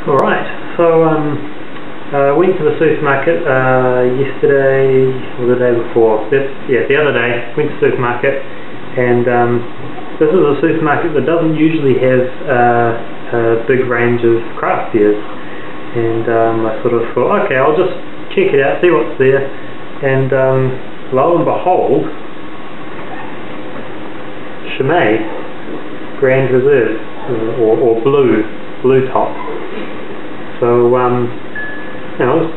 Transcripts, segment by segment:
Alright, so went to the supermarket yesterday, or the day before, the other day, went to the supermarket, and this is a supermarket that doesn't usually have a big range of craft beers, and I sort of thought, okay, I'll just check it out, see what's there, and lo and behold, Chimay Grande Reserve, or blue top. So I was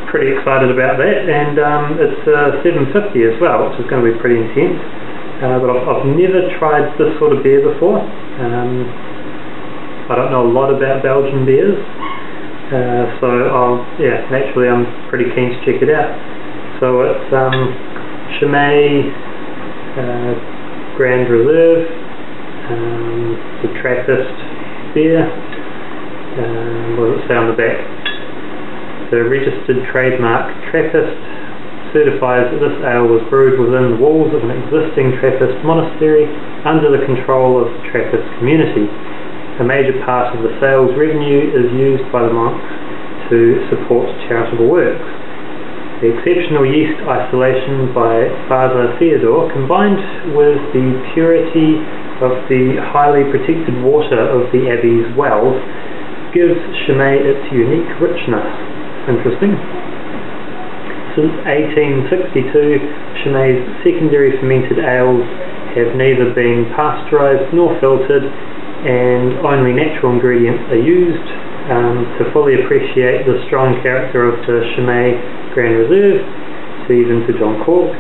pretty excited about that, and it's 750 as well, which is going to be pretty intense. But I've never tried this sort of beer before. I don't know a lot about Belgian beers, so naturally I'm pretty keen to check it out. So it's Chimay Grande Reserve, the Trappist beer. What does it say on the back? The registered trademark Trappist certifies that this ale was brewed within the walls of an existing Trappist monastery under the control of the Trappist community. A major part of the sales revenue is used by the monks to support charitable works. The exceptional yeast isolation by Father Theodore, combined with the purity of the highly protected water of the abbey's wells, gives Chimay its unique richness. Interesting. Since 1862, Chimay's secondary fermented ales have neither been pasteurized nor filtered, and only natural ingredients are used. To fully appreciate the strong character of the Chimay Grande Reserve, see even to John Cork,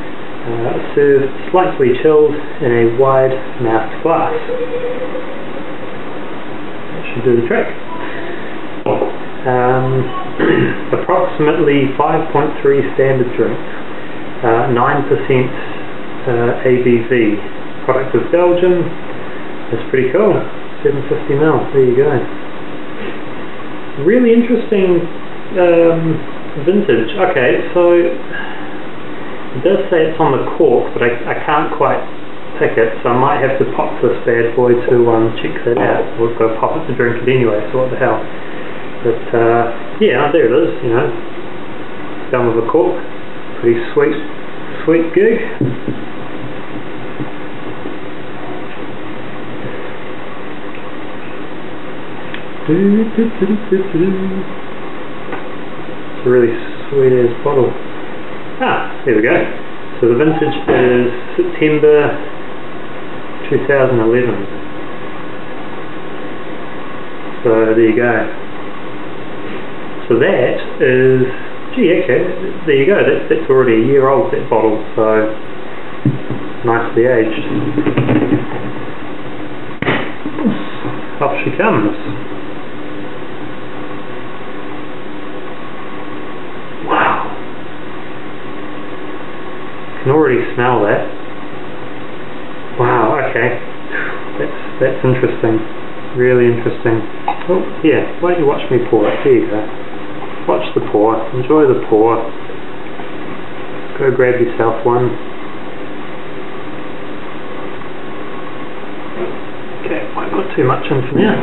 served slightly chilled in a wide-mouthed glass. That should do the trick. Approximately 5.3 standard drink, 9% ABV, product of Belgium. That's pretty cool. 750ml, there you go. Really interesting vintage. Okay, so it does say it's on the cork, but I can't quite pick it, so I might have to pop this bad boy to check that out. We've got to pop it to drink it anyway, so what the hell. But yeah, there it is, you know, done with a cork. Pretty sweet gig. It's a really sweet ass bottle. There we go. So the vintage is September 2011. So there you go. So that is, okay, there you go, that's already a year old, that bottle, so nicely aged. Off she comes. Wow. Can already smell that. Wow, okay. That's interesting. Really interesting. Oh, yeah, why don't you watch me pour it? There you go. Watch the pour. Enjoy the pour. Go grab yourself one. Okay, might put too much in for now.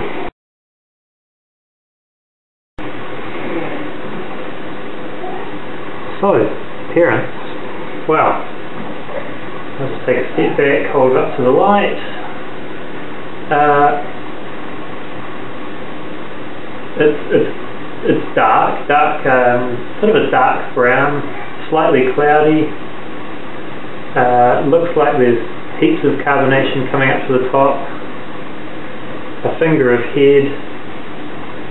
So, appearance. Wow. Let's take a step back, hold it up to the light. It's dark, sort of a dark brown, slightly cloudy. Looks like there's heaps of carbonation coming up to the top. A finger of head.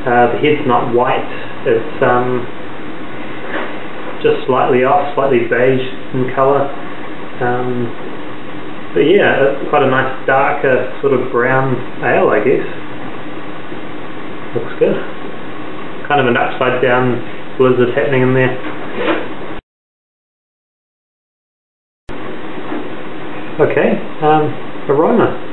The head's not white. It's just slightly off, slightly beige in colour. But yeah, it's quite a nice darker sort of brown ale, I guess. Looks good. Kind of an upside down blizzard happening in there. Okay, aroma.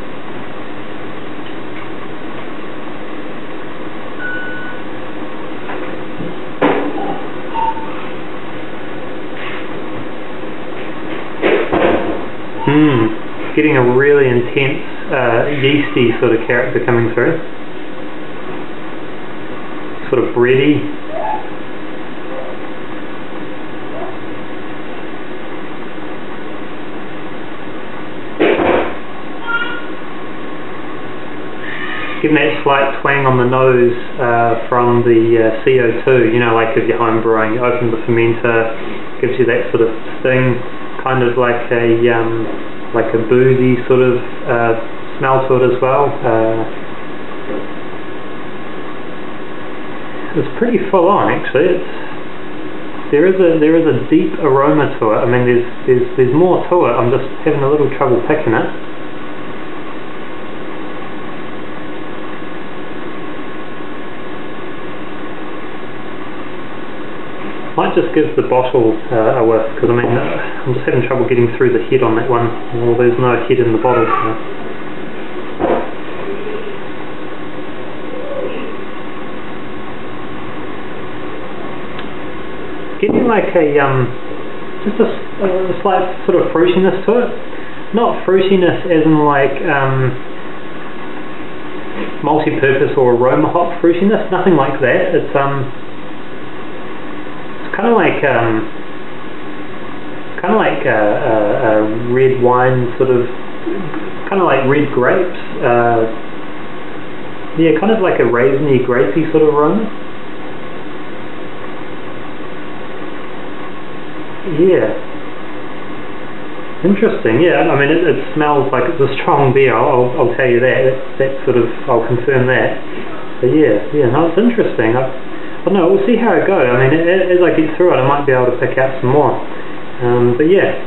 Getting a really intense yeasty sort of character coming through. sort of bready. Getting that slight twang on the nose from the CO2, you know, like if you're home brewing, you open the fermenter, gives you that sort of sting, kind of like a boozy sort of smell to it as well. It's pretty full on actually. There is a deep aroma to it. I mean, there's more to it. I'm just having a little trouble picking it. Might just give the bottle a whiff, because I mean, I'm just having trouble getting through the head on that one. Well, there's no head in the bottle. So. Getting like just a slight sort of fruitiness to it. Not fruitiness as in like multi-purpose or aroma hop fruitiness, nothing like that. It's kind of like red wine, sort of, kind of like red grapes. Yeah, kind of like a raisiny, grapey sort of aroma. Yeah, interesting. Yeah, I mean it smells like it's a strong beer. I'll tell you that. That sort of, I'll confirm that. But yeah, no, it's interesting. I don't know, we'll see how it goes. I mean, as I get through it, I might be able to pick out some more. But yeah,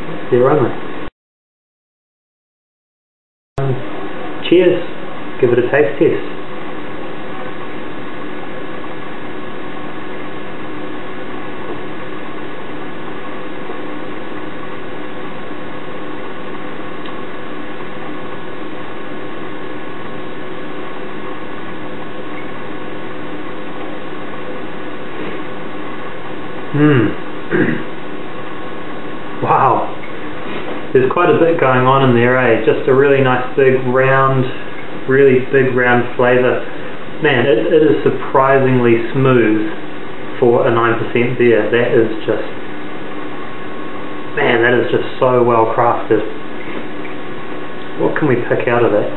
that's the aroma. Cheers. Give it a taste test. Wow, there's quite a bit going on in there, eh? Just a really nice big round, really big round flavour. Man, it is surprisingly smooth for a 9% beer. That is just, man, that is just so well crafted. What can we pick out of it?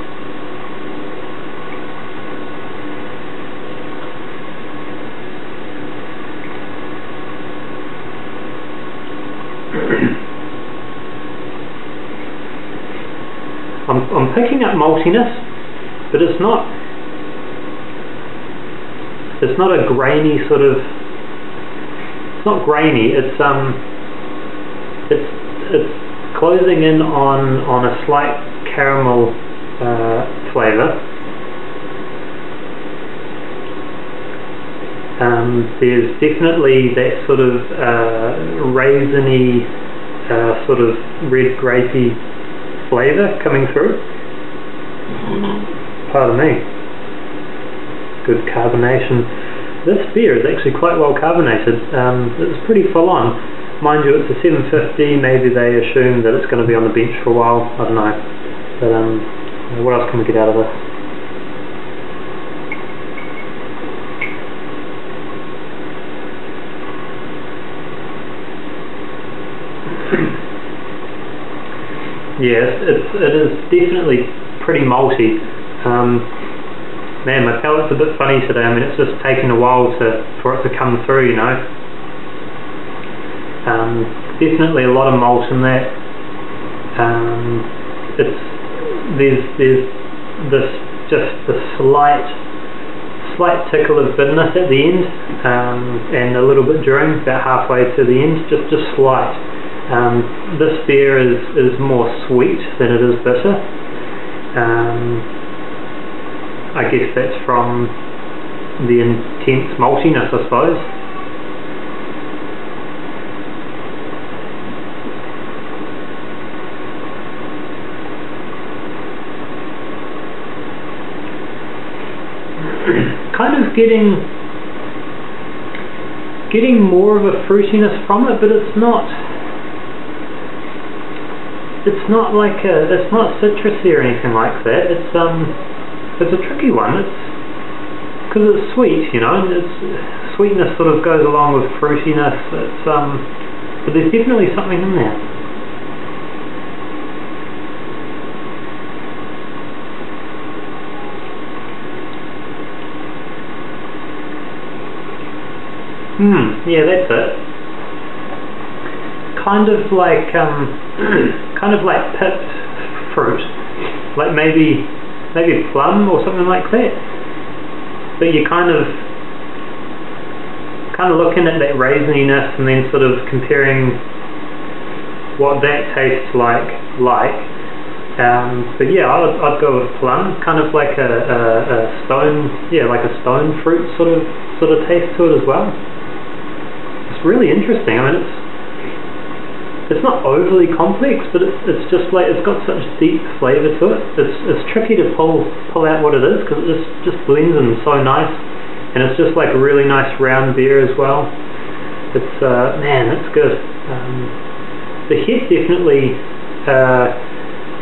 I'm picking up maltiness, but it's not a grainy sort of, it's not grainy, it's closing in on a slight caramel flavour. There's definitely that sort of raisiny, sort of red grapey flavour coming through. Pardon me. Good carbonation. This beer is actually quite well carbonated. It's pretty full on. Mind you, it's a 750. Maybe they assume that it's going to be on the bench for a while. I don't know. But what else can we get out of this? Yes, it is definitely pretty malty. Man, my palate's a bit funny today. I mean, it's just taken a while for it to come through, you know. Definitely a lot of malt in that. There's this just the slight tickle of bitterness at the end, and a little bit during, about halfway to the end, just slight. This beer is more sweet than it is bitter. I guess that's from the intense maltiness, I suppose. Kind of getting more of a fruitiness from it, but it's not like it's not citrusy or anything like that. It's a tricky one. because it's sweet, you know, and sweetness sort of goes along with fruitiness. It's but there's definitely something in there. Yeah, that's it. Kind of like pipped fruit, like maybe plum or something like that. But you're kind of looking at that raisiness and then sort of comparing what that tastes like. But yeah, I'd go with plum, kind of like a stone, yeah, like a stone fruit sort of taste to it as well. It's really interesting. I mean, it's not overly complex, but it's just like, it's got such deep flavour to it. It's tricky to pull out what it is, because it just blends in so nice, and it's just like a really nice round beer as well. It's man, it's good. The head definitely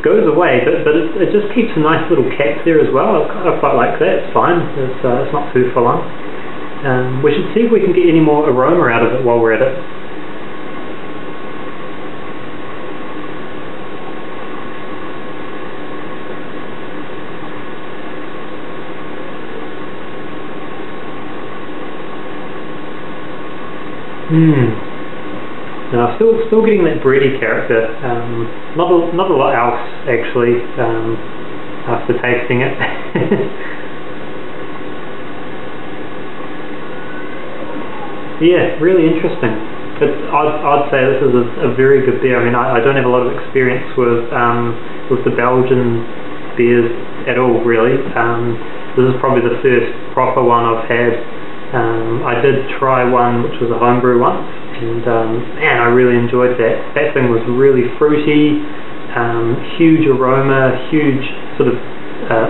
goes away, but it just keeps a nice little cap there as well. I quite like that. It's fine. It's not too full on. We should see if we can get any more aroma out of it while we're at it. No, still getting that bready character. Not a lot else actually after tasting it. Yeah, really interesting. I'd say this is a very good beer. I mean, I don't have a lot of experience with the Belgian beers at all, really. This is probably the first proper one I've had. I did try one which was a homebrew once, and man, I really enjoyed that. That thing was really fruity, huge aroma, huge sort of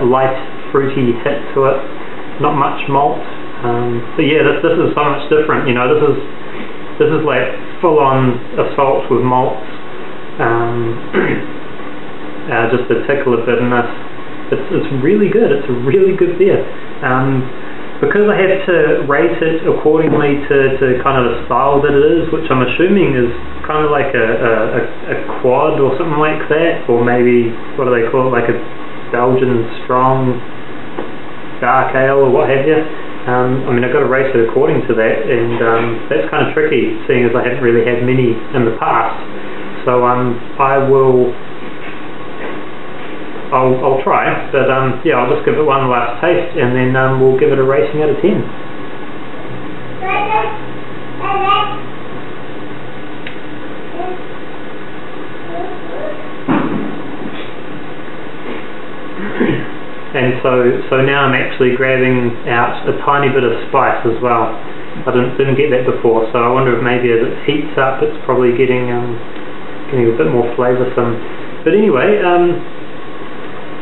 light fruity hit to it, not much malt. But yeah, this is so much different. You know, this is like full-on assault with malts, just a tickle of bitterness. It's really good. It's a really good beer. Because I have to rate it accordingly to kind of the style that it is, which I'm assuming is kind of like a quad or something like that, or maybe, what do they call it, like a Belgian strong dark ale or what have you. I mean, I've got to rate it according to that, and that's kind of tricky, seeing as I haven't really had many in the past. So I'll try, but yeah, I'll just give it one last taste, and then we'll give it a rating out of 10. And so now I'm actually grabbing out a tiny bit of spice as well. I didn't get that before, so I wonder if maybe as it heats up, it's probably getting a bit more flavoursome. But anyway,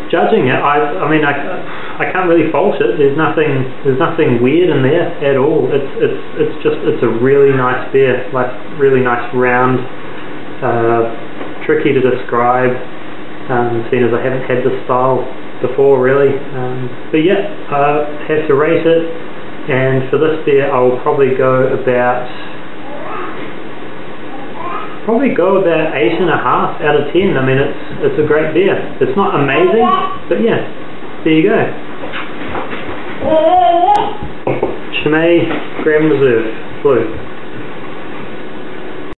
judging it, I mean, I can't really fault it. There's nothing weird in there at all. It's a really nice beer, like really nice round, tricky to describe, seeing as I haven't had this style before really. But yeah, I have to rate it, and for this beer I will probably go about 8.5 out of 10. I mean, it's a great beer. It's not amazing, but yeah, there you go. Chimay Grande Reserve Blue.